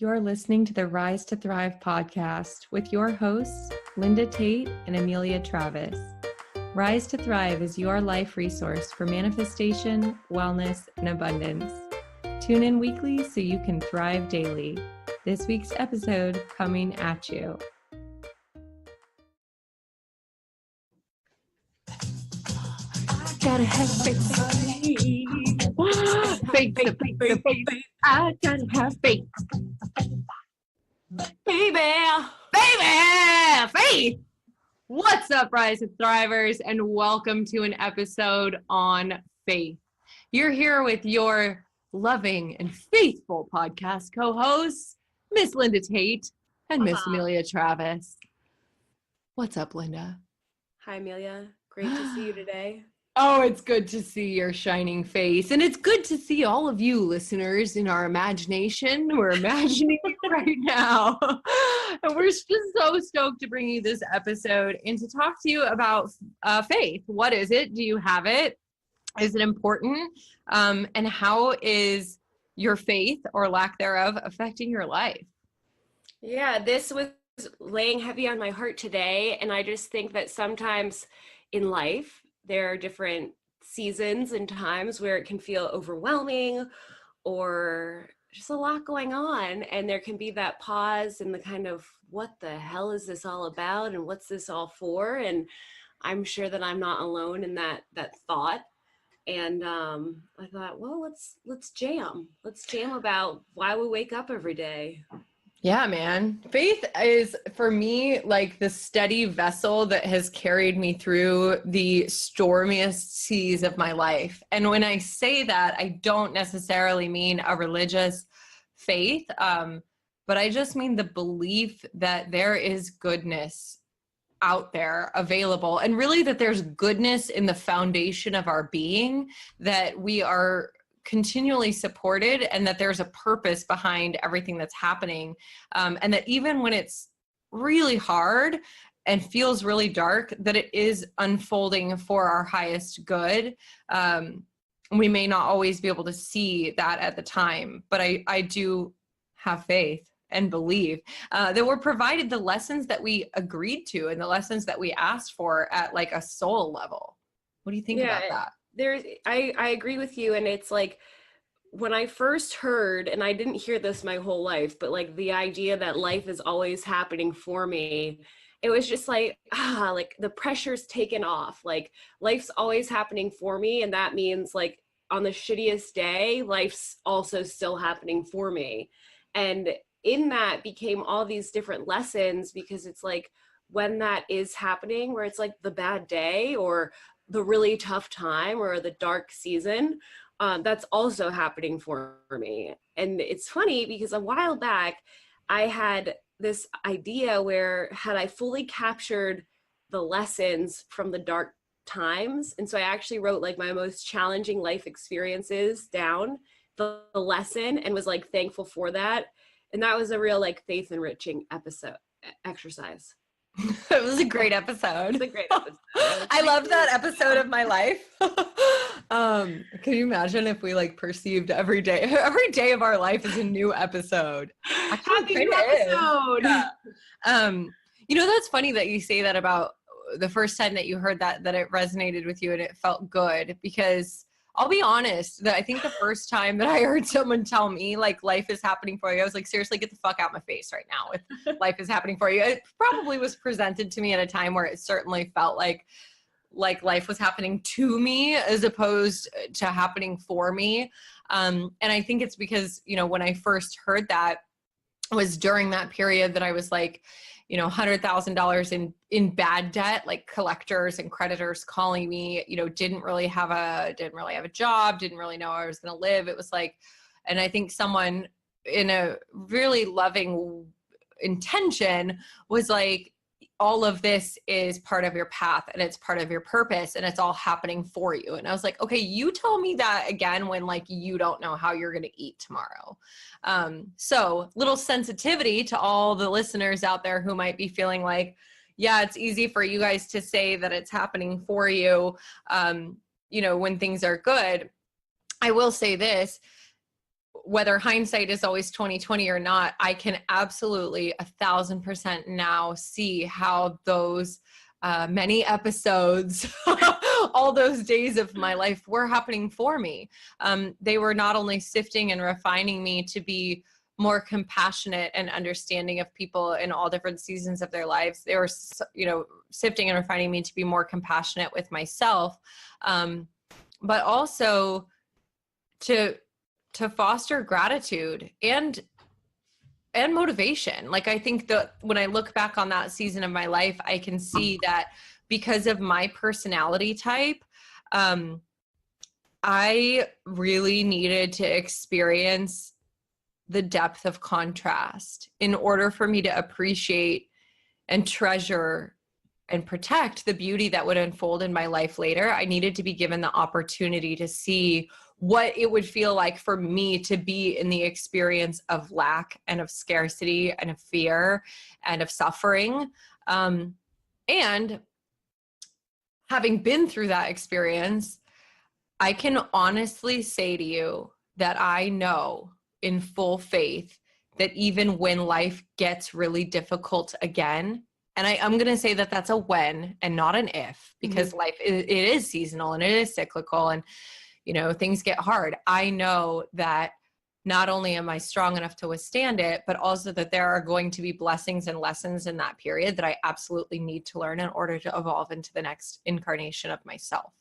You're listening to the Rise to Thrive podcast with your hosts, Linda Tate and Amelia Travis. Rise to Thrive is your life resource for manifestation, wellness, and abundance. Tune in weekly so you can thrive daily. This week's episode coming at you. Gotta have faith. Faith. I gotta have faith. Baby, faith. What's up, Rise to Thrivers, and welcome to an episode on faith. You're here with your loving and faithful podcast co-hosts, Miss Linda Tate and Miss Amelia Travis. What's up, Linda? Hi, Amelia. Great to see you today. Oh, it's good to see your shining face. And it's good to see all of you listeners in our imagination. We're imagining you right now. And we're just so stoked to bring you this episode and to talk to you about faith. What is it? Do you have it? Is it important? And how is your faith or lack thereof affecting your life? Yeah, this was laying heavy on my heart today. And I just think that sometimes in life, there are different seasons and times where it can feel overwhelming or just a lot going on. And there can be that pause and the kind of, what the hell is this all about? And what's this all for? And I'm sure that I'm not alone in that thought. And I thought, well, let's jam. Let's jam about why we wake up every day. Yeah, man. Faith is, for me, like the steady vessel that has carried me through the stormiest seas of my life. And when I say that, I don't necessarily mean a religious faith, but I just mean the belief that there is goodness out there available, and really that there's goodness in the foundation of our being, that we are continually supported, and that there's a purpose behind everything that's happening. And that even when it's really hard and feels really dark, that it is unfolding for our highest good. We may not always be able to see that at the time, but I do have faith and believe that we're provided the lessons that we agreed to and the lessons that we asked for at like a soul level. What do you think about that? I agree with you. And it's like, when I first heard, and I didn't hear this my whole life, but like the idea that life is always happening for me, it was just like, like the pressure's taken off. Like life's always happening for me. And that means like on the shittiest day, life's also still happening for me. And in that became all these different lessons, because it's like when that is happening, where it's like the bad day or the really tough time or the dark season, that's also happening for me. And it's funny because a while back, I had this idea where had I fully captured the lessons from the dark times, and so I actually wrote like my most challenging life experiences down, the lesson, and was like thankful for that. And that was a real like faith enriching exercise. It was a great episode. It was a great episode. I love that episode of my life. Can you imagine if we like perceived every day of our life is a new episode? Happy new episode. Yeah. You know, that's funny that you say that about the first time that you heard that it resonated with you and it felt good, because I'll be honest, that I think the first time that I heard someone tell me like life is happening for you, I was like, seriously, get the fuck out my face right now with life is happening for you. It probably was presented to me at a time where it certainly felt like life was happening to me as opposed to happening for me. And I think it's because, you know, when I first heard that was during that period that I was like, you know, $100,000 in bad debt, like collectors and creditors calling me, you know, didn't really have a job, didn't really know where I was going to live. It was like, and I think someone in a really loving intention was like, all of this is part of your path and it's part of your purpose and it's all happening for you. And I was like, okay, you tell me that again when like you don't know how you're going to eat tomorrow. So little sensitivity to all the listeners out there who might be feeling like, yeah, it's easy for you guys to say that it's happening for you, you know, when things are good. I will say this, whether hindsight is always 2020 or not, I can absolutely 1,000% now see how those many episodes, all those days of my life were happening for me. They were not only sifting and refining me to be more compassionate and understanding of people in all different seasons of their lives. They were, sifting and refining me to be more compassionate with myself, but also to foster gratitude and motivation. Like, I think that when I look back on that season of my life, I can see that because of my personality type, I really needed to experience the depth of contrast in order for me to appreciate and treasure and protect the beauty that would unfold in my life later. I needed to be given the opportunity to see what it would feel like for me to be in the experience of lack and of scarcity and of fear and of suffering. And having been through that experience, I can honestly say to you that I know in full faith that even when life gets really difficult again, and I'm going to say that that's a when and not an if, because life, it is seasonal and it is cyclical, and, things get hard. I know that not only am I strong enough to withstand it, but also that there are going to be blessings and lessons in that period that I absolutely need to learn in order to evolve into the next incarnation of myself.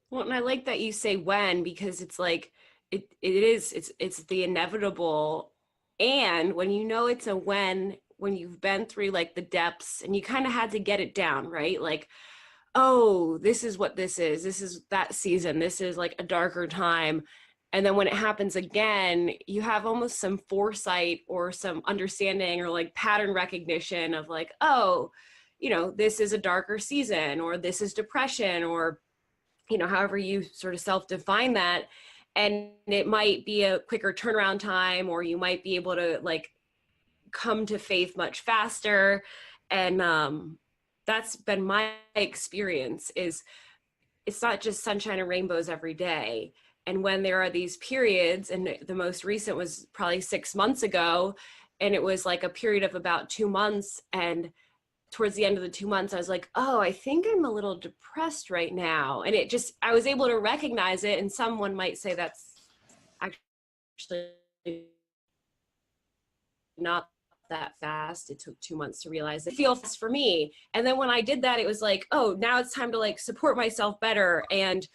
Well, and I like that you say when, because it's like, it's the inevitable. And when it's a when you've been through like the depths and you kind of had to get it down, right? Like, oh, this is what this is that season, this is like a darker time. And then when it happens again, you have almost some foresight or some understanding or like pattern recognition of like, oh, this is a darker season, or this is depression, or, however you sort of self-define that. And it might be a quicker turnaround time, or you might be able to like come to faith much faster. And that's been my experience. Is it's not just sunshine and rainbows every day. And when there are these periods, and the most recent was probably 6 months ago, and it was like a period of about 2 months, and towards the end of the 2 months, I was like, oh, I think I'm a little depressed right now. And I was able to recognize it. And someone might say that's actually not that fast. It took 2 months to realize it feels fast for me. And then when I did that, it was like, oh, now it's time to like support myself better and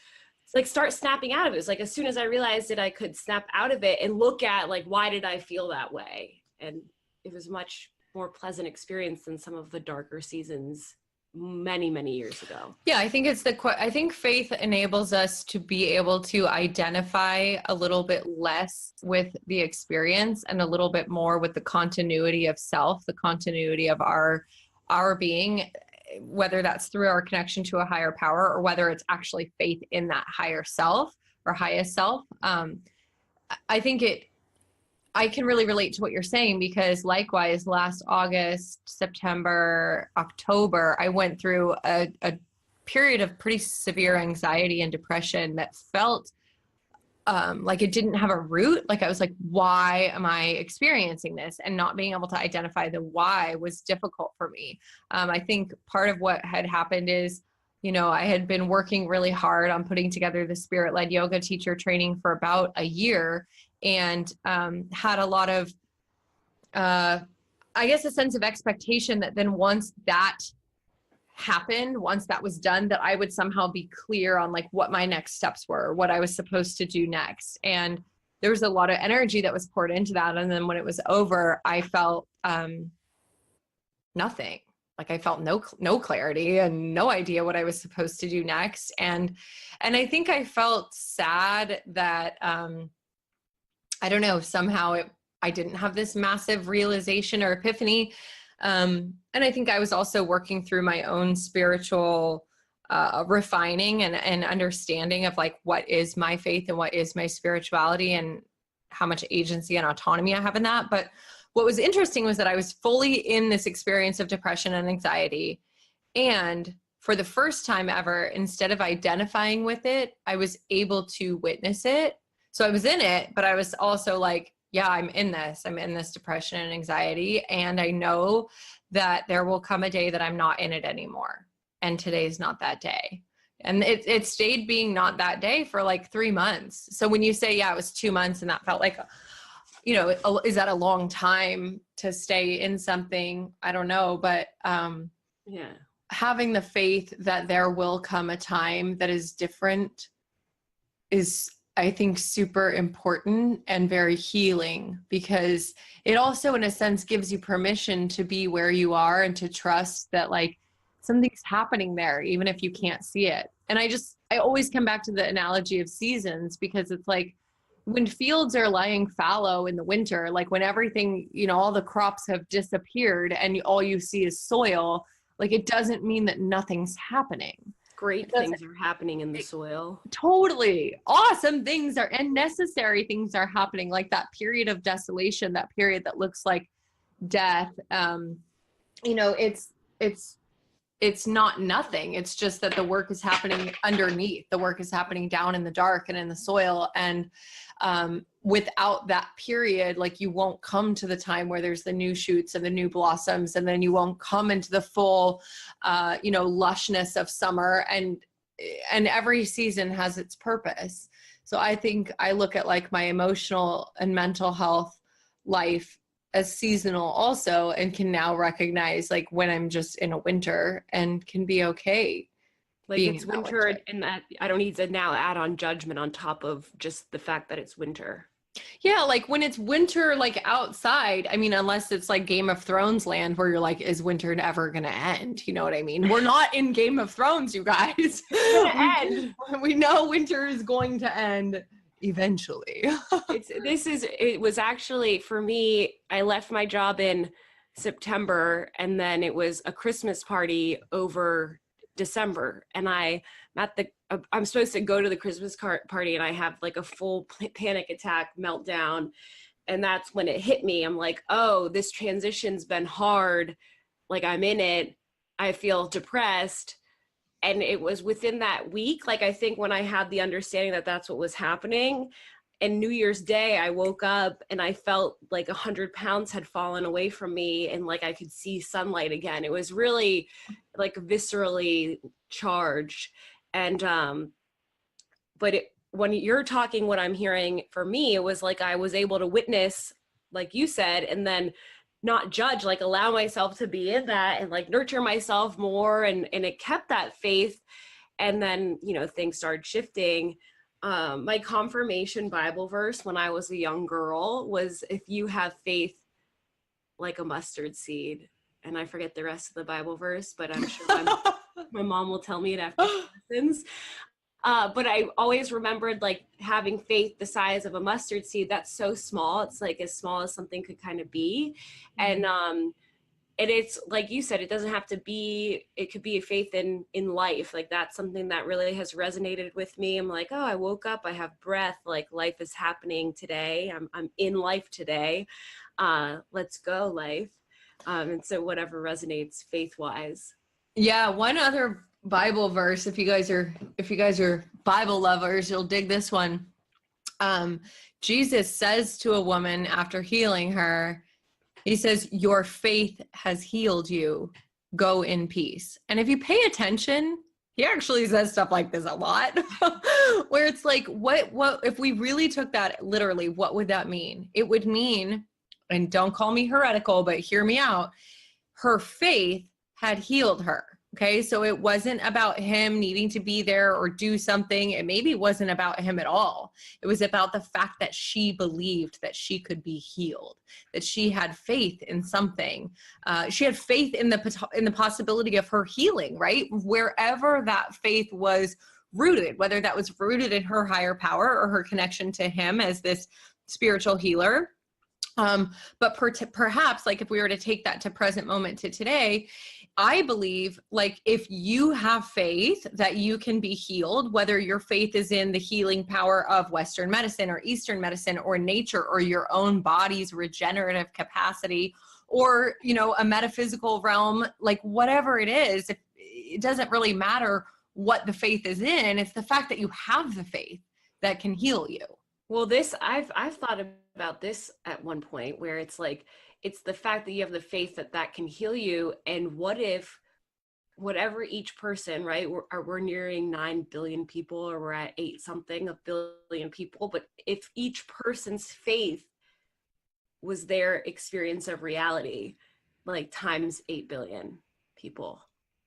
like start snapping out of it. It's like, as soon as I realized that I could snap out of it and look at like, why did I feel that way? And it was much more pleasant experience than some of the darker seasons many, many years ago. Yeah, I think I think faith enables us to be able to identify a little bit less with the experience and a little bit more with the continuity of self, the continuity of our being, whether that's through our connection to a higher power or whether it's actually faith in that higher self or highest self. I think I can really relate to what you're saying, because likewise, last August, September, October, I went through a period of pretty severe anxiety and depression that felt like it didn't have a root. Like I was like, why am I experiencing this? And not being able to identify the why was difficult for me. I think part of what had happened is, I had been working really hard on putting together the spirit-led yoga teacher training for about a year, and had a lot of, I guess, a sense of expectation that then once that happened, once that was done, that I would somehow be clear on like what my next steps were, what I was supposed to do next. And there was a lot of energy that was poured into that. And then when it was over, I felt nothing. Like I felt no clarity and no idea what I was supposed to do next. And I think I felt sad that, I don't know, somehow I didn't have this massive realization or epiphany. And I think I was also working through my own spiritual refining and understanding of like, what is my faith and what is my spirituality and how much agency and autonomy I have in that. But what was interesting was that I was fully in this experience of depression and anxiety. And for the first time ever, instead of identifying with it, I was able to witness it. So I was in it, but I was also like, yeah, I'm in this depression and anxiety. And I know that there will come a day that I'm not in it anymore. And today's not that day. And it stayed being not that day for like 3 months. So when you say, yeah, it was 2 months and that felt like, is that a long time to stay in something? I don't know. But Yeah. having the faith that there will come a time that is different is, I think, super important and very healing, because it also in a sense gives you permission to be where you are and to trust that like something's happening there even if you can't see it. And I always come back to the analogy of seasons, because it's like when fields are lying fallow in the winter, like when everything, all the crops have disappeared and all you see is soil, like it doesn't mean that nothing's happening. Great things are happening in the soil. Totally awesome things are, and necessary things are happening, like that period of desolation, that period that looks like death. It's not nothing. It's just that the work is happening underneath. The work is happening down in the dark and in the soil. And without that period, like you won't come to the time where there's the new shoots and the new blossoms, and then you won't come into the full, lushness of summer. And every season has its purpose. So I think I look at like my emotional and mental health life as seasonal also, and can now recognize like when I'm just in a winter and can be okay. Like it's winter, and that I don't need to now add on judgment on top of just the fact that it's winter. Yeah, like when it's winter, like outside, I mean, unless it's like Game of Thrones land where you're like, is winter ever going to end? You know what I mean? We're not in Game of Thrones, you guys. We know winter is going to end eventually. It was actually, for me, I left my job in September, and then it was a Christmas party over December, and I'm supposed to go to the Christmas party, and I have like a full panic attack meltdown. And that's when it hit me. I'm like, oh, this transition's been hard. Like I'm in it. I feel depressed. And it was within that week, like I think when I had the understanding that that's what was happening, and New Year's Day, I woke up and I felt like 100 pounds had fallen away from me, and like I could see sunlight again. It was really like viscerally charged. And when you're talking, what I'm hearing for me, it was like I was able to witness, like you said, and then not judge, like allow myself to be in that and like nurture myself more. And it kept that faith. And then, things started shifting. My confirmation Bible verse when I was a young girl was, if you have faith like a mustard seed. And I forget the rest of the Bible verse, but I'm sure my mom will tell me it after lessons. But I always remembered like having faith the size of a mustard seed. That's so small. It's like as small as something could kind of be. And it's like you said, it doesn't have to be, it could be a faith in life. Like that's something that really has resonated with me. I'm like, oh, I woke up, I have breath, like life is happening today. I'm in life today. Let's go, life. And so whatever resonates faith wise. Yeah. One other Bible verse, if you guys are Bible lovers, you'll dig this one. Jesus says to a woman after healing her, he says, your faith has healed you. Go in peace. And if you pay attention, he actually says stuff like this a lot, where it's like, what, if we really took that literally, what would that mean? It would mean, and don't call me heretical, but hear me out. Her faith had healed her. Okay. So it wasn't about him needing to be there or do something. It maybe wasn't about him at all. It was about the fact that she believed that she could be healed, that she had faith in something. She had faith in the possibility of her healing, right? Wherever that faith was rooted, whether that was rooted in her higher power or her connection to him as this spiritual healer. But perhaps like if we were to take that to present moment to today, I believe like if you have faith that you can be healed, whether your faith is in the healing power of Western medicine or Eastern medicine or nature or your own body's regenerative capacity or, a metaphysical realm, like whatever it is, it doesn't really matter what the faith is in. It's the fact that you have the faith that can heal you. Well, this I've thought about this at one point where it's like it's the fact that you have the faith that that can heal you, and what if whatever each person, right? We're nearing 9 billion people, or we're at 8 something a billion people, but if each person's faith was their experience of reality, like times 8 billion people.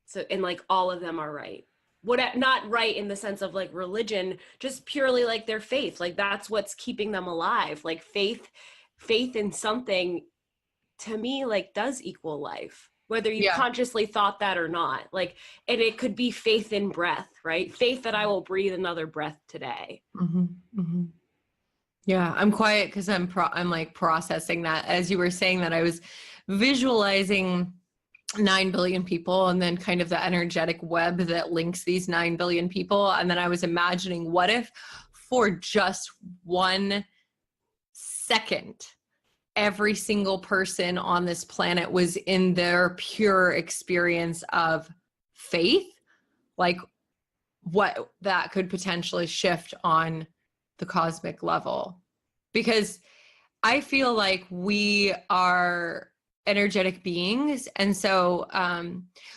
So, and like all of them are right. What, not right in the sense of like religion, just purely like their faith. Like that's what's keeping them alive. Like faith in something to me like does equal life, whether you Yeah. consciously thought that or not. Like, and it could be faith in breath, right? Faith that I will breathe another breath today. Mm-hmm. Mm-hmm. Yeah, I'm quiet because I'm like processing that. As you were saying that, I was visualizing 9 billion people and then kind of the energetic web that links these 9 billion people. And then I was imagining, what if for just 1 second, every single person on this planet was in their pure experience of faith? Like, what that could potentially shift on the cosmic level. Because I feel like we are energetic beings. And so,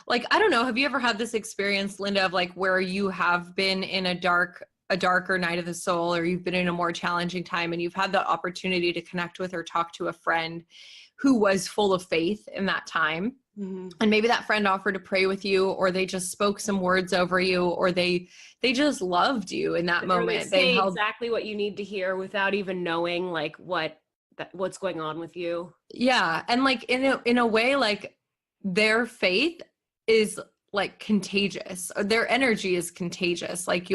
like, I don't know, have you ever had this experience, Linda, of like where you have been in a darker night of the soul, or you've been in a more challenging time and you've had the opportunity to connect with or talk to a friend who was full of faith in that time? Mm-hmm. And maybe that friend offered to pray with you, or they just spoke some words over you, or they just loved you in that Or they moment. They say held, exactly what you need to hear without even knowing like what's going on with you. yeah. And like in a way, like their faith is like contagious. Their energy is contagious. Like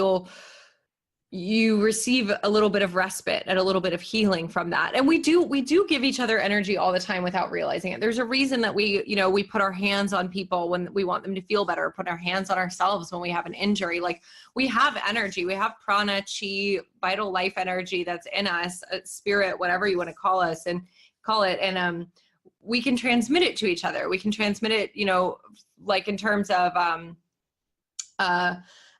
you receive a little bit of respite and a little bit of healing from that. And we do give each other energy all the time without realizing it. There's a reason that we put our hands on people when we want them to feel better, put our hands on ourselves when we have an injury. Like, we have energy, we have prana, chi, vital life energy that's in us, spirit, whatever you want to call us and call it. And we can transmit it to each other. We can transmit it, like in terms of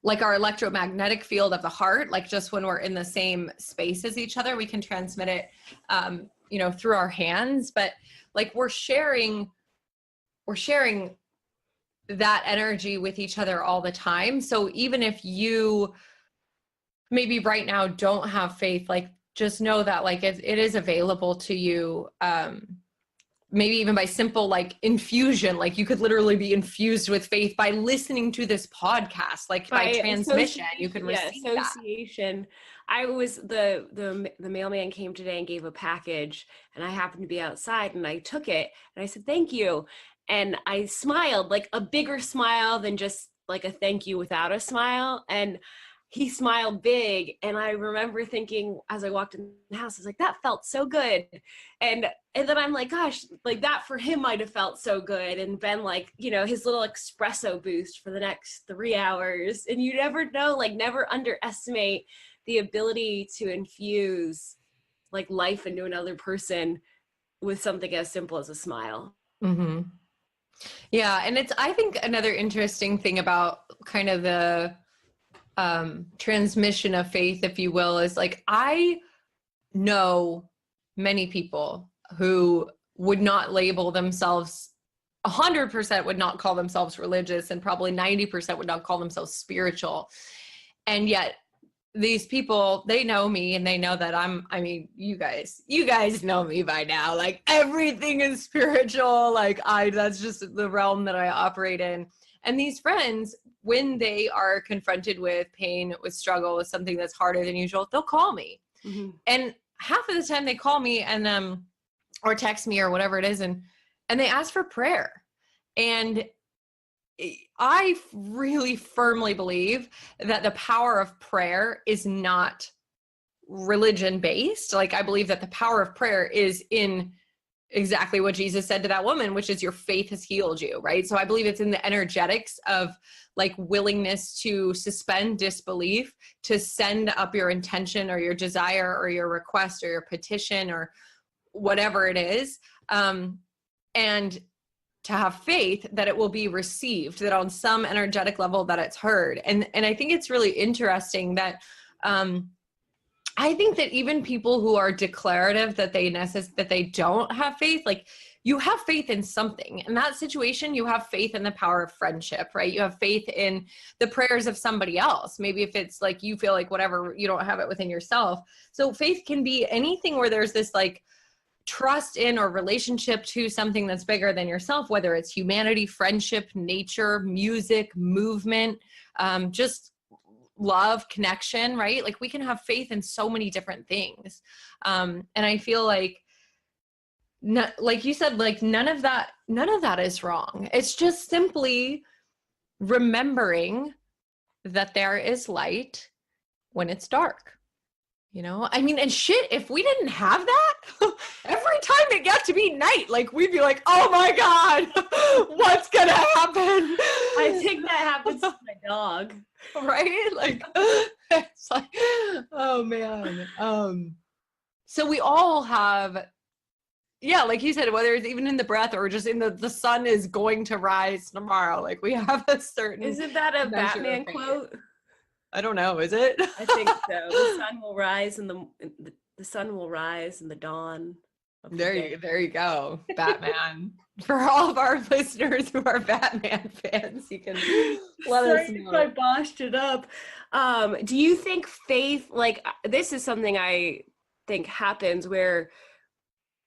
like our electromagnetic field of the heart, like just when we're in the same space as each other, we can transmit it, through our hands. But like we're sharing that energy with each other all the time. So even if you maybe right now don't have faith, like just know that like it is available to you. Maybe even by simple like infusion, like you could literally be infused with faith by listening to this podcast, like by transmission, you could receive that. Association. I was the mailman came today and gave a package, and I happened to be outside, and I took it and I said thank you, and I smiled, like a bigger smile than just like a thank you without a smile, and he smiled big. And I remember thinking as I walked in the house, I was like, that felt so good. And then I'm like, gosh, like that for him might have felt so good and been like, his little espresso boost for the next 3 hours. And you never know, like never underestimate the ability to infuse like life into another person with something as simple as a smile. Mm-hmm. Yeah. And I think another interesting thing about kind of the transmission of faith, if you will, is like, I know many people who would not label themselves 100% would not call themselves religious, and probably 90% would not call themselves spiritual. And yet these people, they know me and they know that you guys know me by now. Like everything is spiritual. Like that's just the realm that I operate in. And these friends, when they are confronted with pain, with struggle, with something that's harder than usual, they'll call me. Mm-hmm. And half of the time they call me and or text me or whatever it is, and they ask for prayer. And I really firmly believe that the power of prayer is not religion based. Like I believe that the power of prayer is in exactly what Jesus said to that woman, which is your faith has healed you, right? So I believe it's in the energetics of like willingness to suspend disbelief, to send up your intention or your desire or your request or your petition or whatever it is, and to have faith that it will be received, that on some energetic level that it's heard. And I think it's really interesting that I think that even people who are declarative that they don't have faith, like you have faith in something. In that situation, you have faith in the power of friendship, right? You have faith in the prayers of somebody else. Maybe if it's like you feel like whatever, you don't have it within yourself. So faith can be anything where there's this like trust in or relationship to something that's bigger than yourself, whether it's humanity, friendship, nature, music, movement, just love, connection, right? Like we can have faith in so many different things. And I feel like, like you said, like none of that is wrong. It's just simply remembering that there is light when it's dark. You know, I mean, and shit, if we didn't have that, every time it got to be night, like we'd be like, oh my God, what's gonna happen? I think that happens to my dog. Right? Like, it's like, oh man. So we all have, yeah, like you said, whether it's even in the breath or just in the sun is going to rise tomorrow, like we have a certain. Isn't that a Batman quote? I don't know. Is it? I think so. The sun will rise and the sun will rise in the dawn. There you go. Batman. For all of our listeners who are Batman fans, you can let us know. I botched it up. Do you think faith, like this is something I think happens where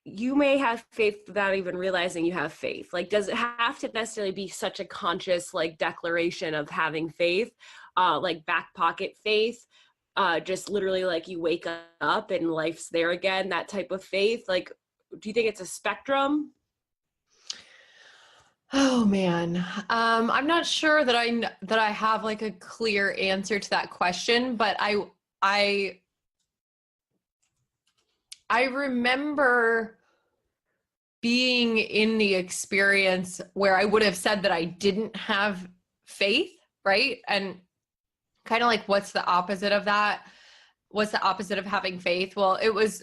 you may have faith without even realizing you have faith? Like, does it have to necessarily be such a conscious like declaration of having faith? Like back pocket faith, just literally like you wake up and life's there again, that type of faith. Like, do you think it's a spectrum? Oh man. I'm not sure that I have like a clear answer to that question, but I remember being in the experience where I would have said that I didn't have faith, right? And kind of like, what's the opposite of that? What's the opposite of having faith? Well, it was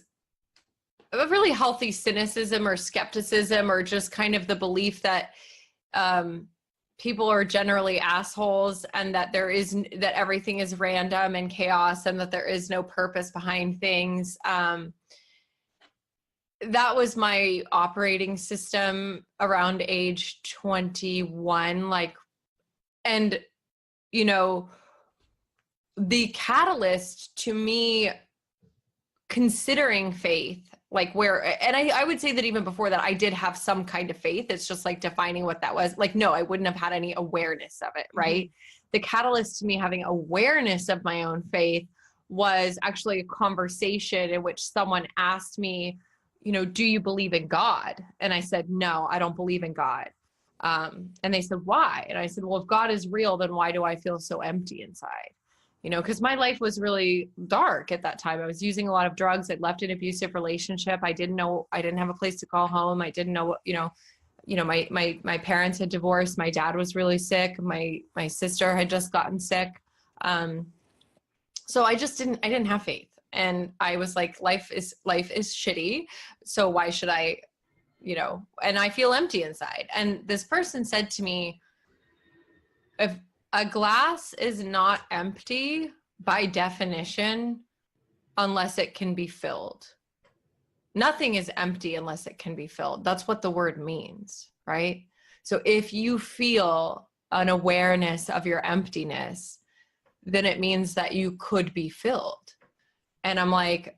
a really healthy cynicism or skepticism, or just kind of the belief that people are generally assholes, and that that everything is random and chaos, and that there is no purpose behind things. That was my operating system around age 21. Like, and you know, the catalyst to me considering faith, like and I would say that even before that, I did have some kind of faith. It's just like defining what that was. Like, no, I wouldn't have had any awareness of it, right? Mm-hmm. The catalyst to me having awareness of my own faith was actually a conversation in which someone asked me, you know, do you believe in God? And I said, no, I don't believe in God. And they said, why? And I said, well, if God is real, then why do I feel so empty inside? You know, because my life was really dark at that time. I was using a lot of drugs. I'd left an abusive relationship. I didn't have a place to call home. I didn't know, my parents had divorced. My dad was really sick. My sister had just gotten sick. So I didn't have faith. And I was like, life is shitty. So why should I, and I feel empty inside. And this person said to me, if a glass is not empty by definition, unless it can be filled. Nothing is empty unless it can be filled. That's what the word means, right? So if you feel an awareness of your emptiness, then it means that you could be filled. And I'm like,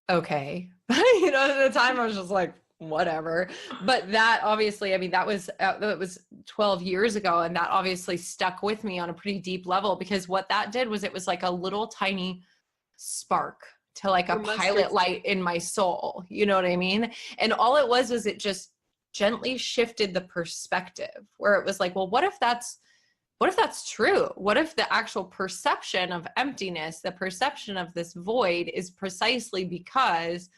okay. At the time I was just like, whatever. But that obviously, that was 12 years ago. And that obviously stuck with me on a pretty deep level, because what that did was it was like a little tiny spark to like a pilot light in my soul. You know what I mean? And all it was it just gently shifted the perspective, where it was like, well, what if that's true? What if the actual perception of emptiness, the perception of this void, is precisely because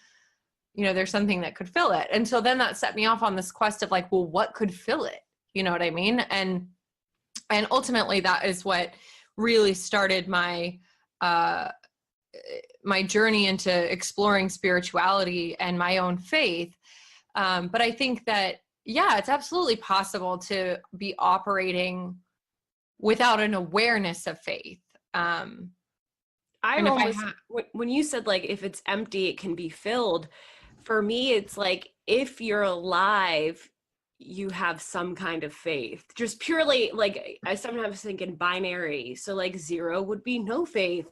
there's something that could fill it? And so then that set me off on this quest of like, well, what could fill it? You know what I mean? And ultimately that is what really started my journey into exploring spirituality and my own faith. But I think that, yeah, it's absolutely possible to be operating without an awareness of faith. I And if I almost, have, when you said like, if it's empty, it can be filled. For me, it's like, if you're alive, you have some kind of faith. Just purely like, I sometimes think in binary. So like 0 would be no faith.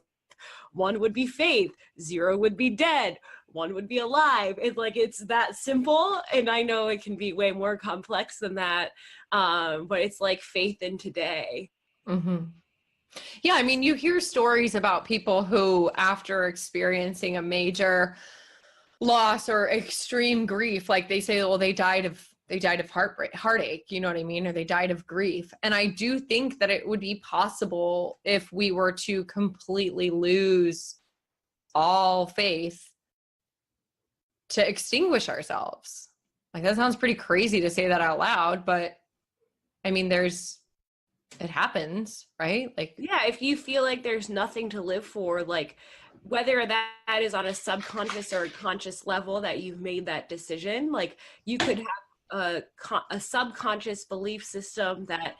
1 would be faith. 0 would be dead. 1 would be alive. It's like, it's that simple. And I know it can be way more complex than that. But it's like faith in today. mm-hmm. Yeah, I mean, you hear stories about people who, after experiencing a major loss or extreme grief, like they say, well, they died of heartache, you know what I mean? Or they died of grief. And I do think that it would be possible if we were to completely lose all faith to extinguish ourselves. Like that sounds pretty crazy to say that out loud, but I mean, it happens, right? Like, Yeah, if you feel like there's nothing to live for, like whether that is on a subconscious or a conscious level that you've made that decision, like you could have a subconscious belief system that,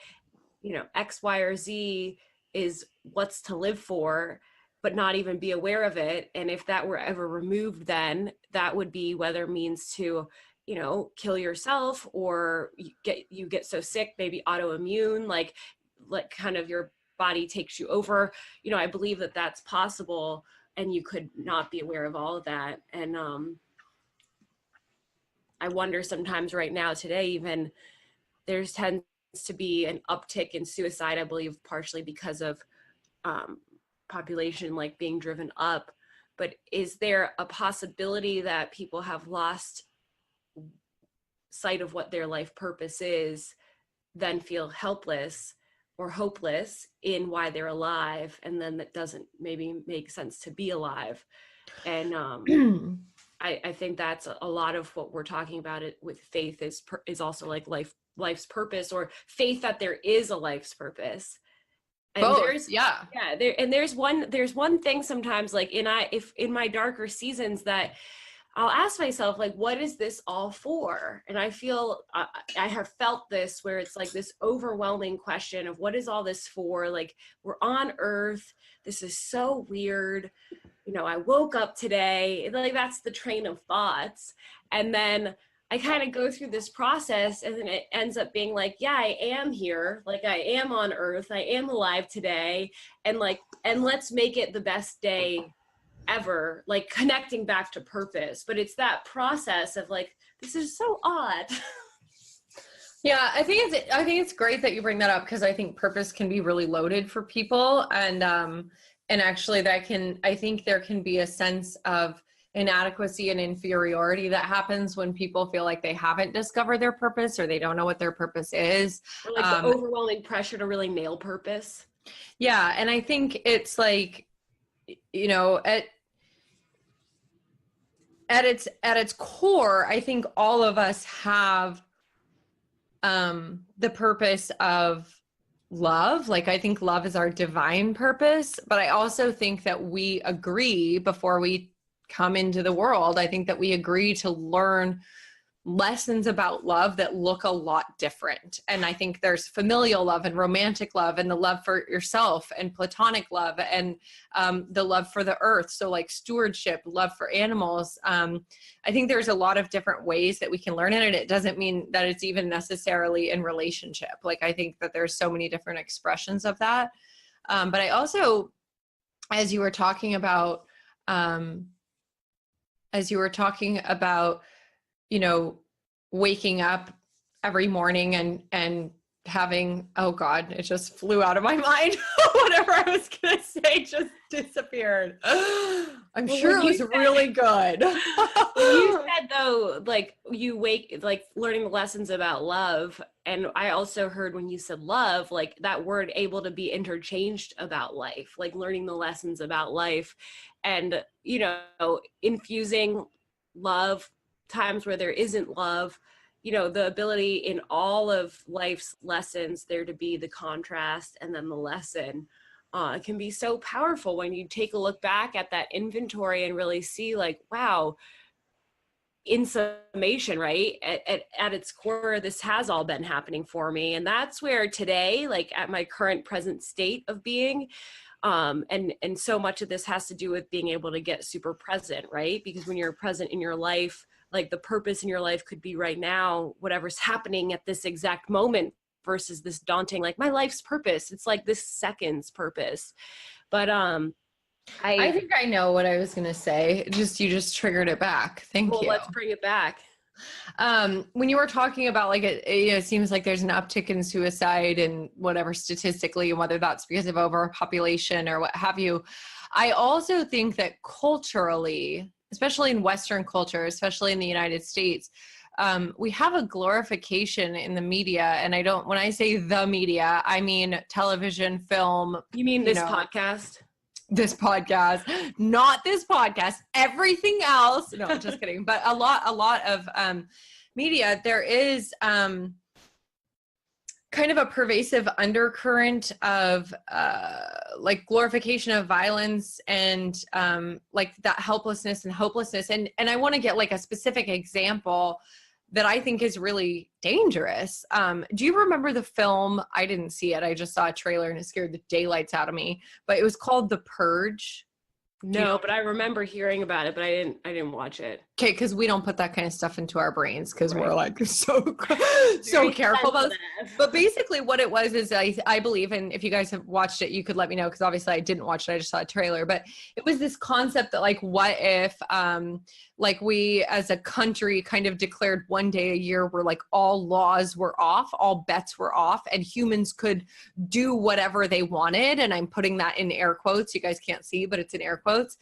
you know, X, Y, or Z is what's to live for, but not even be aware of it. And if that were ever removed, then that would be whether means to, you know, kill yourself, or you get so sick, maybe autoimmune, like kind of your body takes you over. You know, I believe that that's possible, and you could not be aware of all of that. And I wonder sometimes right now today, even there's tends to be an uptick in suicide, I believe partially because of um, population like being driven up. But is there a possibility that people have lost sight of what their life purpose is, then feel helpless or hopeless in why they're alive, and then that doesn't maybe make sense to be alive? And I think that's a lot of what we're talking about it with faith is also like life's purpose, or faith that there is a life's purpose. And both, yeah. there's one thing sometimes, like if in my darker seasons, that I'll ask myself, like, what is this all for? And I feel I have felt this, where it's like this overwhelming question of what is all this for? Like, we're on Earth. This is so weird. You know, I woke up today. Like, that's the train of thoughts. And then I kind of go through this process, and then it ends up being like, yeah, I am here. Like, I am on Earth. I am alive today. And let's make it the best day ever, like connecting back to purpose. But it's that process of like, this is so odd. Yeah, I think it's great that you bring that up, because I think purpose can be really loaded for people, and actually I think there can be a sense of inadequacy and inferiority that happens when people feel like they haven't discovered their purpose, or they don't know what their purpose is. Or like the overwhelming pressure to really nail purpose. Yeah, and I think it's like, you know, at its core, I think all of us have the purpose of love. Like, I think love is our divine purpose, but I also think that we agree before we come into the world. I think that we agree to learn lessons about love that look a lot different. And I think there's familial love and romantic love, and the love for yourself, and platonic love, and the love for the earth. So like stewardship, love for animals. I think there's a lot of different ways that we can learn it. And it doesn't mean that it's even necessarily in relationship. Like, I think that there's so many different expressions of that. But I also, as you were talking about, you know, waking up every morning and having, oh God, it just flew out of my mind. Whatever I was going to say just disappeared. I'm sure it was really good. When you said though, like you wake, like learning the lessons about love. And I also heard when you said love, like that word able to be interchanged about life, like learning the lessons about life, and, you know, infusing love times where there isn't love, you know, the ability in all of life's lessons there to be the contrast and then the lesson. It can be so powerful when you take a look back at that inventory and really see like, wow, in summation, right, at its core, this has all been happening for me. And that's where today, like at my current present state of being, And so much of this has to do with being able to get super present, right? Because when you're present in your life, like the purpose in your life could be right now, whatever's happening at this exact moment, versus this daunting, like my life's purpose. It's like this second's purpose. But I think I know what I was going to say. You just triggered it back. Thank you. Let's bring it back. When you were talking about like it seems like there's an uptick in suicide and whatever statistically, and whether that's because of overpopulation or what have you. I also think that culturally, especially in Western culture, especially in the United States, we have a glorification in the media. And when I say the media, I mean television, film. You mean this podcast? This podcast, not this podcast, everything else. No, I'm just kidding. But a lot of media, there is kind of a pervasive undercurrent of like glorification of violence and like that helplessness and hopelessness. And I want to get like a specific example that I think is really dangerous. Do you remember the film? I didn't see it. I just saw a trailer and it scared the daylights out of me, but it was called The Purge. No, but I remember hearing about it, but I didn't watch it. Okay, because we don't put that kind of stuff into our brains because we're like so careful about it. But basically what it was is I believe, and if you guys have watched it, you could let me know, because obviously I didn't watch it. I just saw a trailer. But it was this concept that like, what if like we as a country kind of declared one day a year where like all laws were off, all bets were off, and humans could do whatever they wanted. And I'm putting that in air quotes. You guys can't see, but it's in air quotes.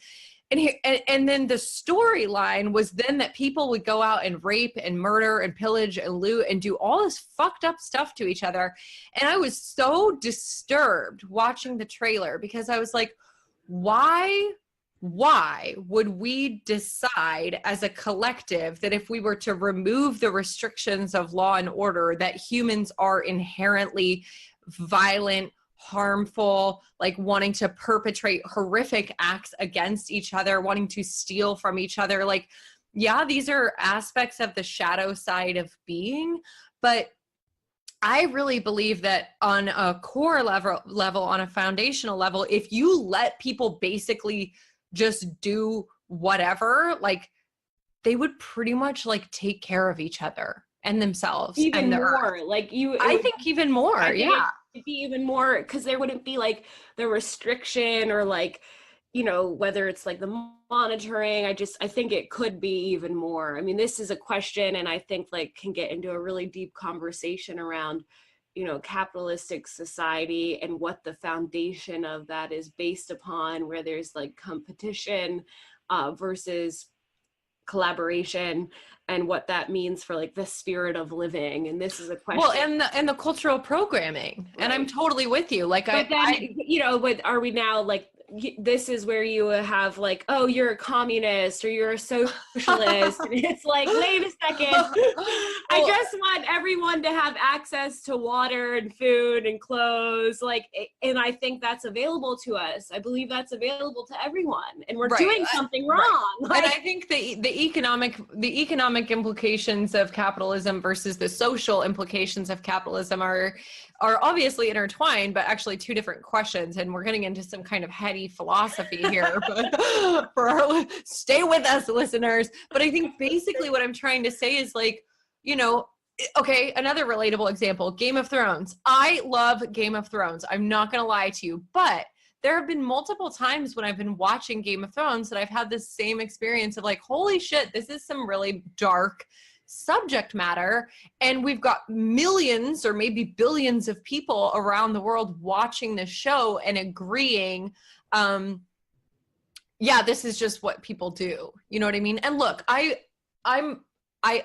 And then the storyline was then that people would go out and rape and murder and pillage and loot and do all this fucked up stuff to each other. And I was so disturbed watching the trailer because I was like, why would we decide as a collective that if we were to remove the restrictions of law and order, that humans are inherently violent, harmful, like wanting to perpetrate horrific acts against each other, wanting to steal from each other? Like, yeah, these are aspects of the shadow side of being, but I really believe that on a core level, on a foundational level, if you let people basically just do whatever, like they would pretty much like take care of each other and themselves. Even and more, earth. like you. I think even more, yeah. It'd be even more, because there wouldn't be like the restriction or like, you know, whether it's like the monitoring. I think it could be even more. I mean, this is a question, and I think like can get into a really deep conversation around, you know, capitalistic society and what the foundation of that is based upon, where there's like competition versus collaboration, and what that means for like the spirit of living. And this is a question. Well, and the cultural programming, right. And I'm totally with you. Like, but you know, but are we now like, this is where you have like, oh, you're a communist or you're a socialist. And it's like, wait a second. I just want everyone to have access to water and food and clothes. Like, and I think that's available to us. I believe that's available to everyone, and we're doing something wrong. Right. Like, and I think the economic implications of capitalism versus the social implications of capitalism are obviously intertwined, but actually two different questions. And we're getting into some kind of heady philosophy here, but stay with us, listeners. But I think basically what I'm trying to say is like, you know, okay, another relatable example, Game of Thrones. I love Game of Thrones. I'm not going to lie to you, but there have been multiple times when I've been watching Game of Thrones that I've had this same experience of like, holy shit, this is some really dark subject matter, and we've got millions or maybe billions of people around the world watching this show and agreeing, yeah, this is just what people do. You know what I mean? And look, I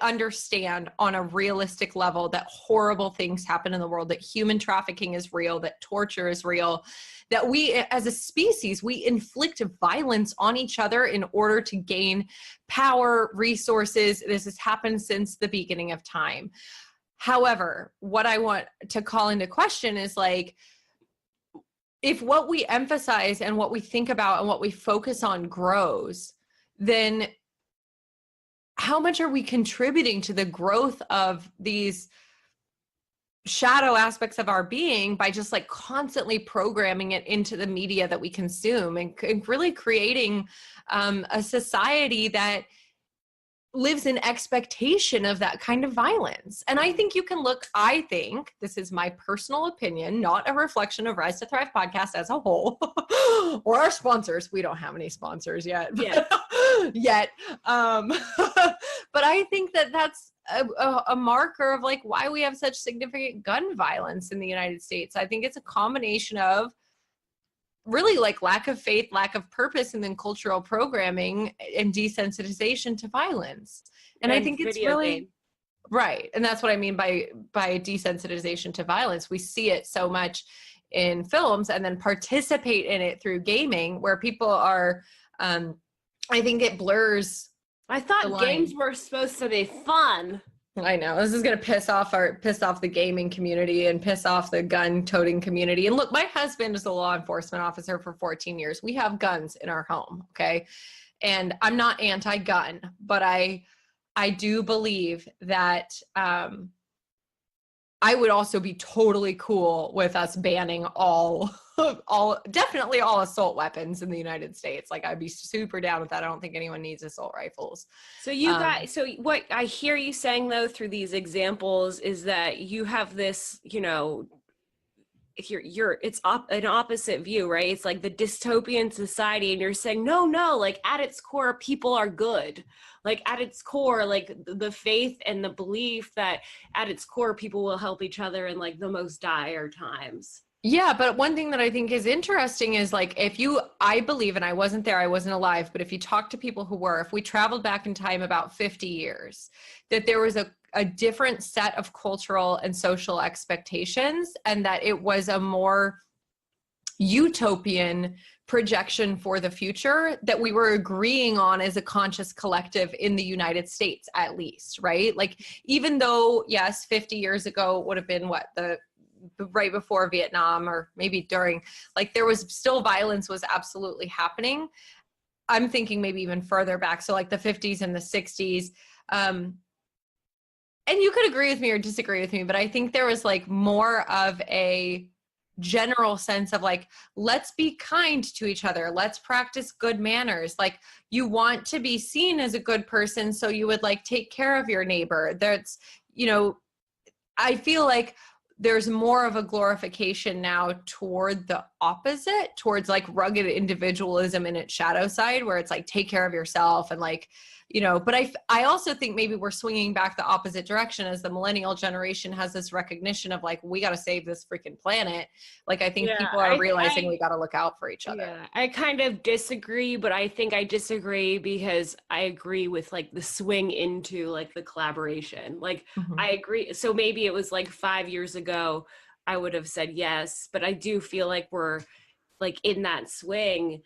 understand on a realistic level that horrible things happen in the world, that human trafficking is real, that torture is real, that we as a species, we inflict violence on each other in order to gain power, resources. This has happened since the beginning of time. However, what I want to call into question is like, if what we emphasize and what we think about and what we focus on grows, then how much are we contributing to the growth of these shadow aspects of our being by just like constantly programming it into the media that we consume, and really creating a society that lives in expectation of that kind of violence. And I think you can look, I think this is my personal opinion, not a reflection of Rise to Thrive podcast as a whole or our sponsors. We don't have any sponsors yet. Yet. But I think that that's a marker of like why we have such significant gun violence in the United States. I think it's a combination of really like lack of faith, lack of purpose, and then cultural programming and desensitization to violence. And I think it's really right. And that's what I mean by desensitization to violence. We see it so much in films and then participate in it through gaming, where people are, I think it blurs. I thought games were supposed to be fun. I know this is going to piss off the gaming community and piss off the gun toting community. And look, my husband is a law enforcement officer for 14 years. We have guns in our home. Okay. And I'm not anti-gun, but I do believe that, I would also be totally cool with us banning definitely all assault weapons in the United States. Like I'd be super down with that. I don't think anyone needs assault rifles. So so what I hear you saying though through these examples is that you have this, you know, it's an opposite view, right? It's like the dystopian society, and you're saying no, like at its core people are good. Like at its core, like the faith and the belief that at its core people will help each other in like the most dire times. Yeah, but one thing that I think is interesting is like I believe, and I wasn't there, I wasn't alive, but if you talk to people who were, if we traveled back in time about 50 years, that there was a different set of cultural and social expectations, and that it was a more utopian projection for the future that we were agreeing on as a conscious collective in the United States, at least, right? Like, even though, yes, 50 years ago would have been right before Vietnam, or maybe during, like there was still violence was absolutely happening. I'm thinking maybe even further back. So like the 50s and the 60s. And you could agree with me or disagree with me, but I think there was like more of a general sense of like, let's be kind to each other. Let's practice good manners. Like you want to be seen as a good person. So you would like take care of your neighbor. That's, you know, I feel like there's more of a glorification now toward the opposite, towards like rugged individualism in its shadow side, where it's like, take care of yourself and like, you know, but I also think maybe we're swinging back the opposite direction as the millennial generation has this recognition of like, we got to save this freaking planet. Like, I think people are realizing we got to look out for each other. Yeah, I kind of disagree, but I think I disagree because I agree with like the swing into like the collaboration. Like I agree. So maybe it was like 5 years ago, I would have said yes, but I do feel like we're like in that swing,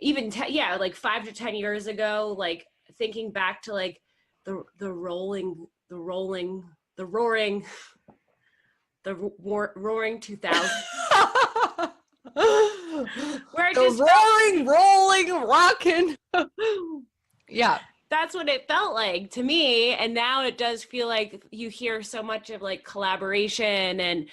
even like 5 to 10 years ago, like thinking back to like the roaring 2000s. Where the rolling, rocking. Yeah. That's what it felt like to me. And now it does feel like you hear so much of like collaboration and,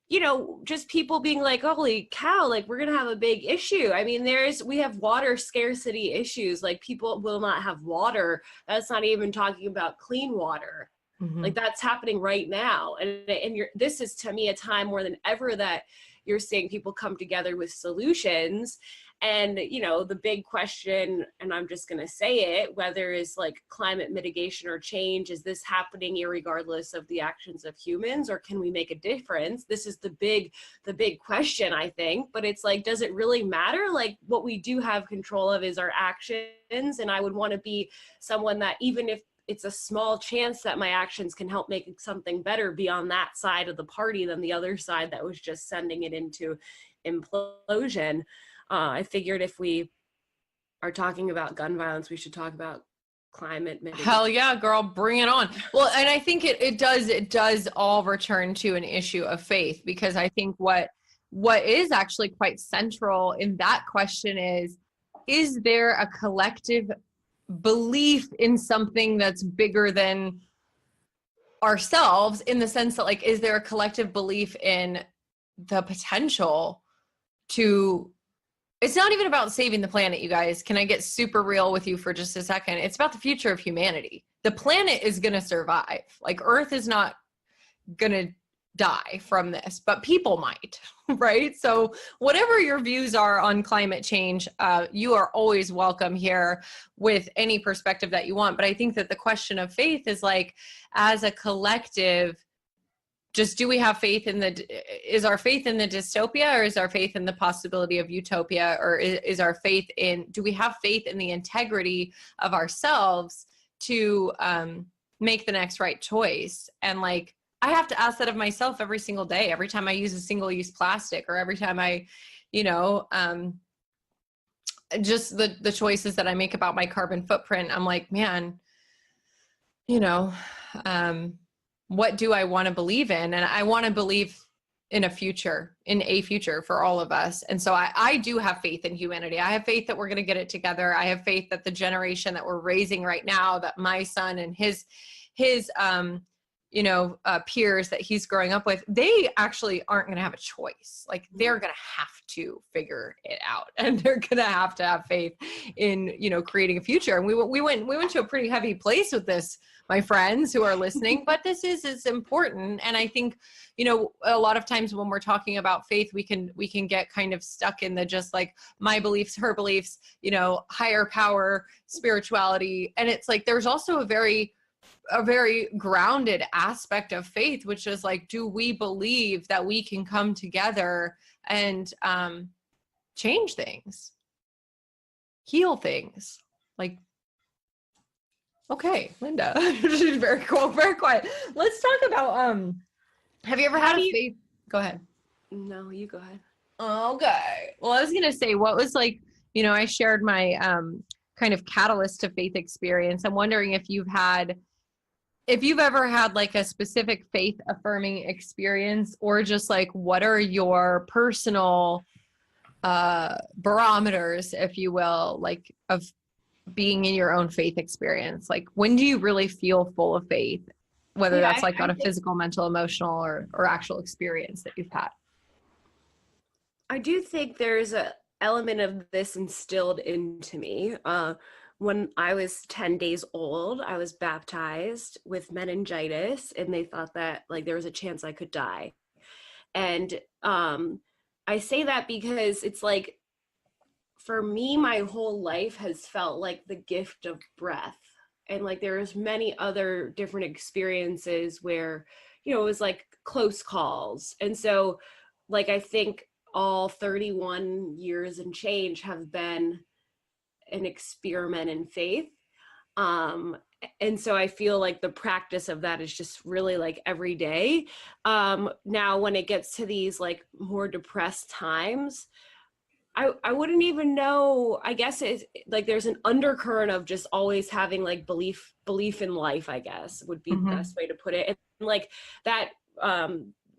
you know, just people being like, holy cow, like we're going to have a big issue. I mean, we have water scarcity issues. Like people will not have water. That's not even talking about clean water. Like that's happening right now. And this is to me a time more than ever that you're seeing people come together with solutions. And, you know, the big question, and I'm just going to say it, whether it's like climate mitigation or change, is this happening irregardless of the actions of humans, or can we make a difference? This is the big question, I think. But it's like, does it really matter? Like what we do have control of is our actions. And I would want to be someone that, even if it's a small chance that my actions can help make something better, be on that side of the party than the other side that was just sending it into implosion. I figured if we are talking about gun violence, we should talk about climate mitigation. Hell yeah, girl, bring it on. Well, and I think it does all return to an issue of faith, because I think what is actually quite central in that question is there a collective belief in something that's bigger than ourselves, in the sense that, like, is there a collective belief in the potential to, it's not even about saving the planet, you guys. Can I get super real with you for just a second? It's about the future of humanity. The planet is going to survive. Like, Earth is not going to die from this, but people might, right? So whatever your views are on climate change, you are always welcome here with any perspective that you want. But I think that the question of faith is, like, as a collective, just, do we have faith in is our faith in the dystopia, or is our faith in the possibility of utopia, or is our faith in, do we have faith in the integrity of ourselves to make the next right choice? And, like, I have to ask that of myself every single day, every time I use a single-use plastic, or every time I, just the choices that I make about my carbon footprint. I'm like, man, what do I want to believe in? And I want to believe in a future for all of us. And so I do have faith in humanity. I have faith that we're going to get it together. I have faith that the generation that we're raising right now, that my son and his peers that he's growing up with, they actually aren't going to have a choice. Like, they're going to have to figure it out, and they're going to have faith in, creating a future. And we went to a pretty heavy place with this, my friends who are listening, but this is important. And I think, a lot of times when we're talking about faith, we can get kind of stuck in the, just like, my beliefs, her beliefs, higher power, spirituality. And it's like, there's also a very grounded aspect of faith, which is like, do we believe that we can come together and change things, heal things? Like, okay, Linda, she's very cool, very quiet. Let's talk about, have you ever had a faith? Go ahead. No, you go ahead. Okay. Well, I was going to say, what was, like, I shared my kind of catalyst to faith experience. I'm wondering if you've ever had, like, a specific faith affirming experience, or just, like, what are your personal barometers, if you will, like, of being in your own faith experience? Like, when do you really feel full of faith, whether that's like on a physical, mental, emotional, or actual experience that you've had? I do think there's an element of this instilled into me. When I was 10 days old, I was baptized with meningitis, and they thought that, like, there was a chance I could die. And I say that because it's like, for me, my whole life has felt like the gift of breath. And, like, there's many other different experiences where, it was like close calls. And so, like, I think all 31 years and change have been an experiment in faith. And so I feel like the practice of that is just really, like, every day. Now, when it gets to these, like, more depressed times, I wouldn't even know. I guess it's like there's an undercurrent of just always having, like, belief in life, I guess would be the best way to put it. And, like, that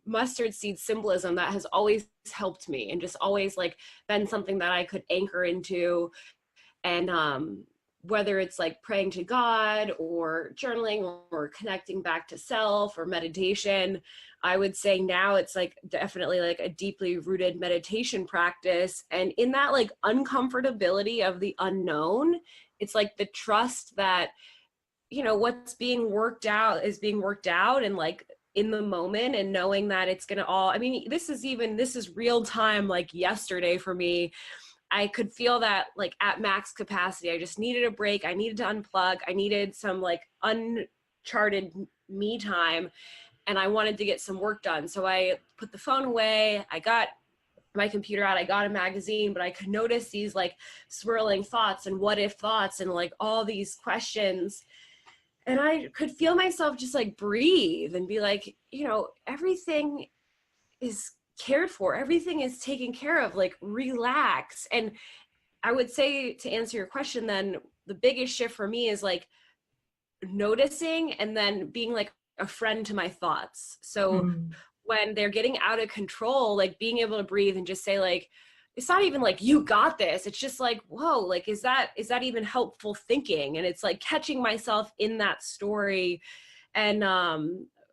mustard seed symbolism, that has always helped me, and just always, like, been something that I could anchor into. And whether it's, like, praying to God, or journaling, or connecting back to self, or meditation, I would say now it's, like, definitely, like, a deeply rooted meditation practice. And in that, like, uncomfortability of the unknown, it's like the trust that, what's being worked out is being worked out, and, like, in the moment, and knowing that it's gonna all, I mean, this is real time. Like, yesterday for me, I could feel that, like, at max capacity. I just needed a break. I needed to unplug. I needed some, like, uncharted me time, and I wanted to get some work done. So I put the phone away. I got my computer out. I got a magazine, but I could notice these, like, swirling thoughts and what if thoughts, and, like, all these questions. And I could feel myself just, like, breathe and be like, everything is cared for, everything is taken care of, like, relax. And I would say, to answer your question, then the biggest shift for me is, like, noticing, and then being, like, a friend to my thoughts. So when they're getting out of control, like, being able to breathe and just say, like, it's not even like, you got this. It's just like, whoa, like, is that even helpful thinking? And it's like catching myself in that story. And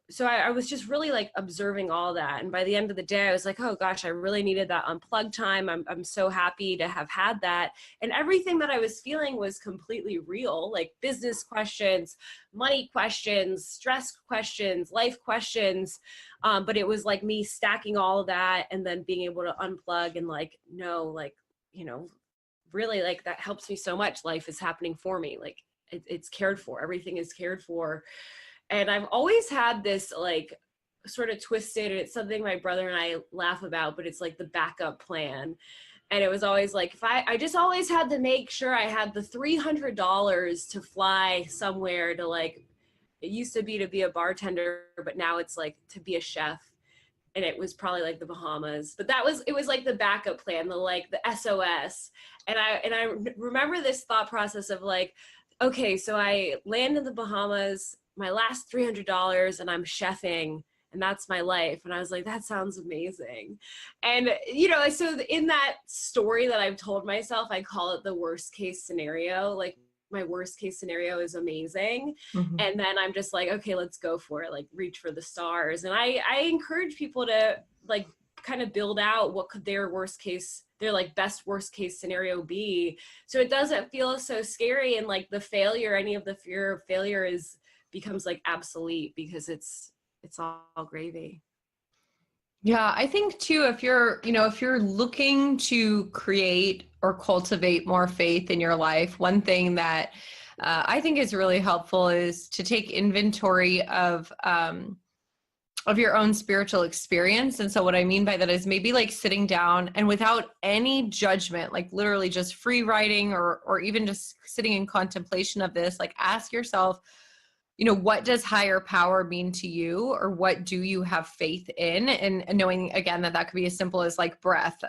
so I was just really like observing all that. And by the end of the day, I was like, oh gosh, I really needed that unplugged time. I'm so happy to have had that. And everything that I was feeling was completely real, like business questions, money questions, stress questions, life questions. But it was like me stacking all of that and then being able to unplug and like, no, like, really like that helps me so much. Life is happening for me. Like it's cared for. Everything is cared for. And I've always had this like sort of twisted, it's something my brother and I laugh about, but it's like the backup plan. And it was always like, if I just always had to make sure I had the $300 to fly somewhere to like, it used to be a bartender, but now it's like to be a chef. And it was probably like the Bahamas, but it was like the backup plan, the SOS. And I remember this thought process of like, okay, so I land in the Bahamas, my last $300, and I'm chefing, and that's my life. And I was like, that sounds amazing. And, so in that story that I've told myself, I call it the worst case scenario. Like my worst case scenario is amazing. Mm-hmm. And then I'm just like, okay, let's go for it. Like reach for the stars. And I encourage people to like kind of build out what could their like best worst case scenario be, so it doesn't feel so scary, and like the failure, any of the fear of failure becomes like obsolete because it's all gravy. Yeah, I think too, if you're looking to create or cultivate more faith in your life, one thing that I think is really helpful is to take inventory of your own spiritual experience. And so what I mean by that is maybe like sitting down and without any judgment, like literally just free writing or even just sitting in contemplation of this, like ask yourself, what does higher power mean to you, or what do you have faith in? And knowing again that could be as simple as like breath,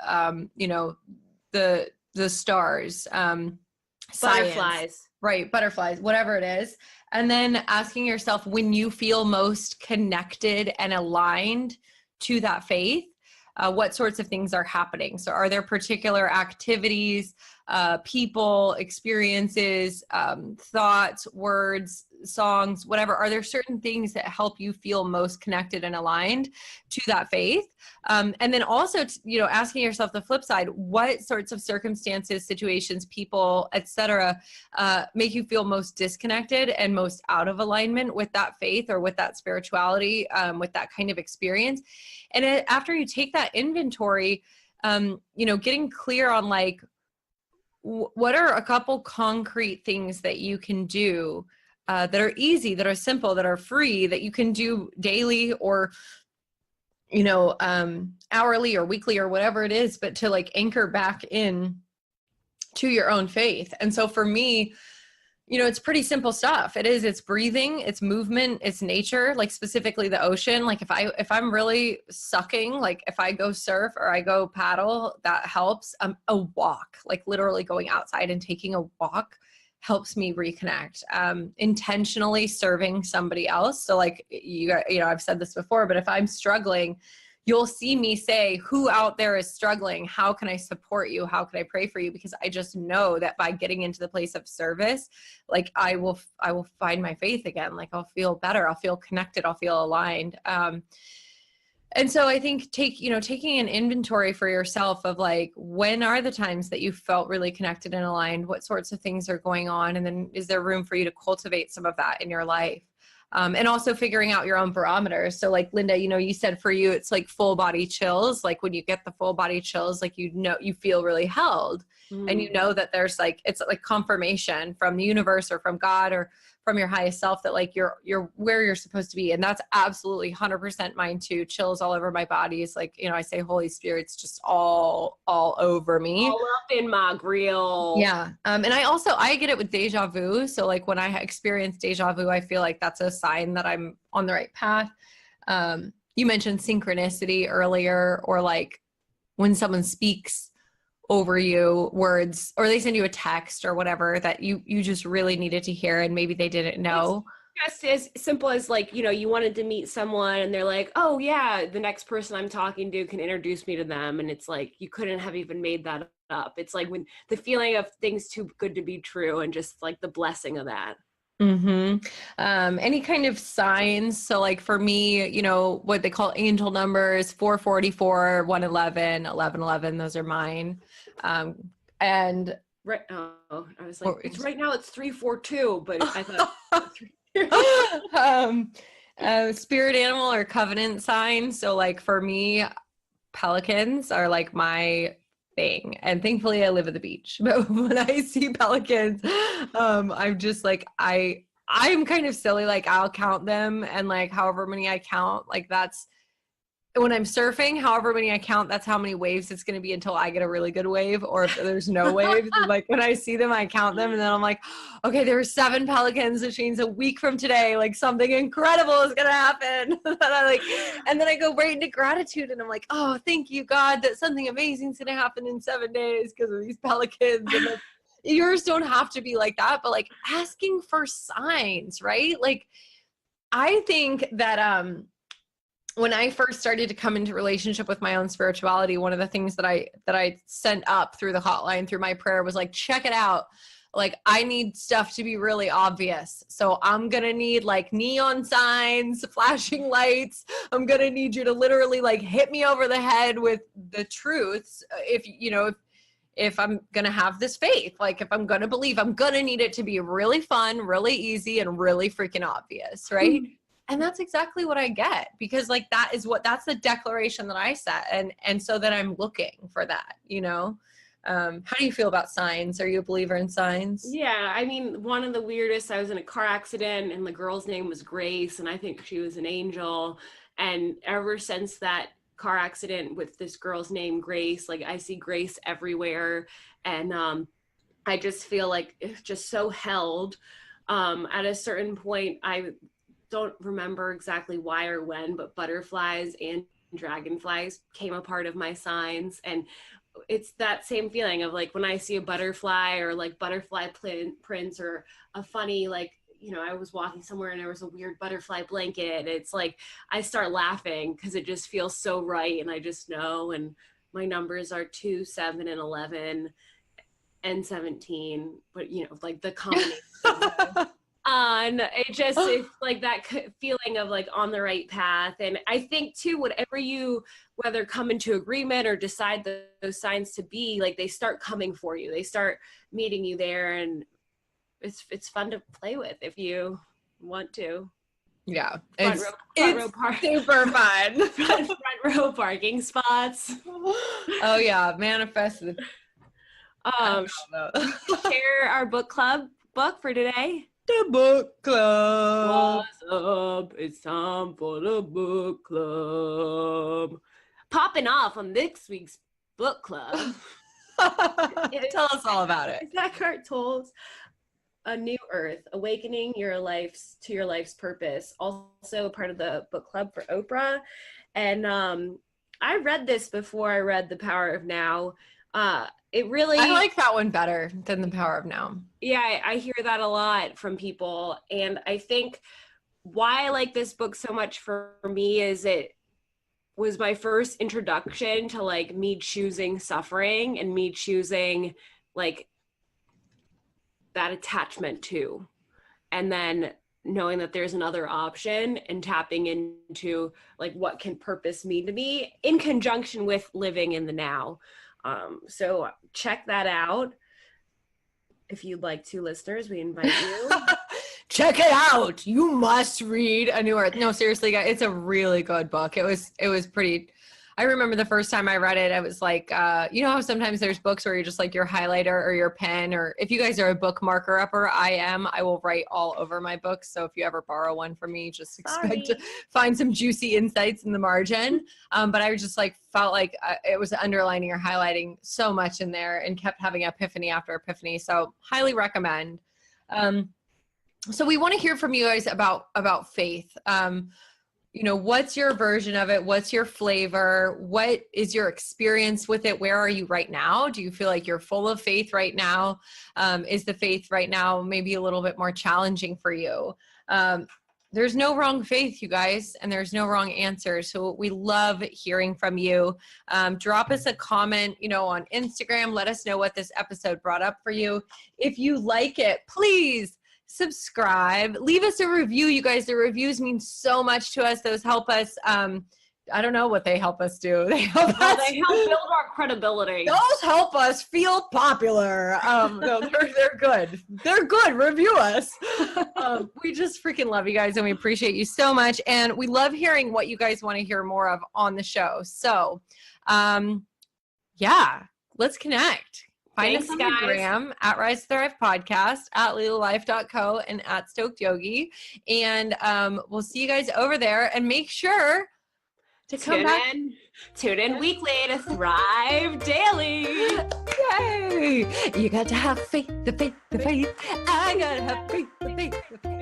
the stars, Butterflies. science, right? Butterflies, whatever it is. And then asking yourself, when you feel most connected and aligned to that faith, what sorts of things are happening? So are there particular activities, people, experiences, thoughts, words, songs, whatever? Are there certain things that help you feel most connected and aligned to that faith? And then also, asking yourself the flip side, what sorts of circumstances, situations, people, etc., make you feel most disconnected and most out of alignment with that faith or with that spirituality, with that kind of experience? And after you take that inventory, getting clear on like, what are a couple concrete things that you can do that are easy, that are simple, that are free, that you can do daily or, hourly or weekly or whatever it is, but to like anchor back in to your own faith. And so for me, it's pretty simple stuff. It's breathing, it's movement, it's nature, like specifically the ocean. Like if I'm really sucking, like if I go surf or I go paddle, that helps. A walk, like literally going outside and taking a walk helps me reconnect. Intentionally serving somebody else. So like, I've said this before, but if I'm struggling, you'll see me say, who out there is struggling? How can I support you? How can I pray for you? Because I just know that by getting into the place of service, like I will find my faith again. Like I'll feel better. I'll feel connected. I'll feel aligned. And so I think taking an inventory for yourself of like, when are the times that you felt really connected and aligned? What sorts of things are going on? And then is there room for you to cultivate some of that in your life? And also figuring out your own barometers. So like Linda, you said for you, it's like full body chills. Like when you get the full body chills, like, you feel really held and that there's like, it's like confirmation from the universe or from God or from your highest self that like you're where you're supposed to be. And that's absolutely 100% mine too. Chills all over my body. It's like, I say Holy Spirit's just all over me. All up in my grill. Yeah. And I get it with deja vu. So like when I experience deja vu, I feel like that's a sign that I'm on the right path. You mentioned synchronicity earlier, or like when someone speaks over you words, or they send you a text or whatever that you just really needed to hear and maybe they didn't know. It's just as simple as like, you wanted to meet someone and they're like, oh yeah, the next person I'm talking to can introduce me to them. And it's like, you couldn't have even made that up. It's like when the feeling of things too good to be true and just like the blessing of that. Any kind of signs? So like for me, you know, what they call angel numbers, 444, 111, 1111, those are mine. And Right. Oh, I was like, it's right now it's 342, but I thought spirit animal or covenant sign. So like for me, pelicans are like my thing. And thankfully I live at the beach. But when I see pelicans, I'm just like I'm kind of silly. Like I'll count them and like however many I count, like that's when I'm surfing, however many I count, that's how many waves it's going to be until I get a really good wave. Or if there's no waves, like when I see them, I count them. And then I'm like, okay, there were 7 pelicans, which means a week from today, like something incredible is going to happen. And then I go right into gratitude and I'm like, oh, thank you, God, that something amazing is going to happen in 7 days because of these pelicans. And like, yours don't have to be like that, but like asking for signs, right? Like, I think that, when I first started to come into relationship with my own spirituality, one of the things that I sent up through the hotline, through my prayer was like, check it out. Like I need stuff to be really obvious. So I'm going to need like neon signs, flashing lights. I'm going to need you to literally like hit me over the head with the truths. If, you know, if I'm going to have this faith, like if I'm going to believe, I'm going to need it to be really fun, really easy, and really freaking obvious. Right. And that's exactly what I get, because like that's the declaration that I set. And so that I'm looking for that, you know. How do you feel about signs? Are you a believer in signs? Yeah, I mean, one of the weirdest, I was in a car accident and the girl's name was Grace, and I think she was an angel. And ever since that car accident with this girl's name, Grace, like I see Grace everywhere. And I just feel like it's just so held. At a certain point, I don't remember exactly why or when, but butterflies and dragonflies came a part of my signs. And it's that same feeling of like when I see a butterfly or like butterfly prints or a funny, like, you know, I was walking somewhere and there was a weird butterfly blanket. It's like I start laughing because it just feels so right. And I just know. And my numbers are 2, 7, and 11 and 17, but you know, like the combination on it just it's like that feeling of like on the right path. And I think too, whatever you whether come into agreement or decide those signs to be, like they start coming for you, they start meeting you there, and it's fun to play with if you want to. Yeah, Front row super fun. front row parking spots. Oh yeah, manifested. Share our book club book for today. The book club. What's up? It's time for the book club. Popping off on this week's book club. Tell us all about it. Eckhart Tolle's A New Earth, Awakening to Your Life's Purpose. Also part of the book club for Oprah. And I read this before I read The Power of Now. It really, I like that one better than The Power of Now. Yeah, I hear that a lot from people. And I think why I like this book so much for me is it was my first introduction to like me choosing suffering and me choosing like that attachment to, and then knowing that there's another option and tapping into like what can purpose mean to me in conjunction with living in the now. So check that out. If you'd like to, listeners, we invite you. Check it out. You must read A New Earth. No, seriously, guys, it's a really good book. It was pretty. I remember the first time I read it, I was like, you know how sometimes there's books where you're just like your highlighter or your pen, or if you guys are a bookmarker upper, I will write all over my books. So if you ever borrow one from me, just expect to find some juicy insights in the margin. But I just like felt like it was underlining or highlighting so much in there and kept having epiphany after epiphany. So highly recommend. So we want to hear from you guys about faith. You know, what's your version of it? What's your flavor? What is your experience with it? Where are you right now? Do you feel like you're full of faith right now? Is the faith right now maybe a little bit more challenging for you? There's no wrong faith, you guys, and there's no wrong answer. So we love hearing from you. Drop us a comment, you know, on Instagram. Let us know what this episode brought up for you. If you like it, please subscribe, leave us a review. You guys, the reviews mean so much to us. Those help us. I don't know what they help us do. They help They help build our credibility. Those help us feel popular. No, they're good. They're good. Review us. We just freaking love you guys, and we appreciate you so much. And we love hearing what you guys want to hear more of on the show. So, yeah, let's connect. Find us on Instagram at Rise to Thrive Podcast, at LilaLife.co, and at Stoked Yogi. And we'll see you guys over there. And make sure to tune in weekly to Thrive Daily. Yay! You got to have faith, the faith, the faith. I got to have faith, the faith, the faith.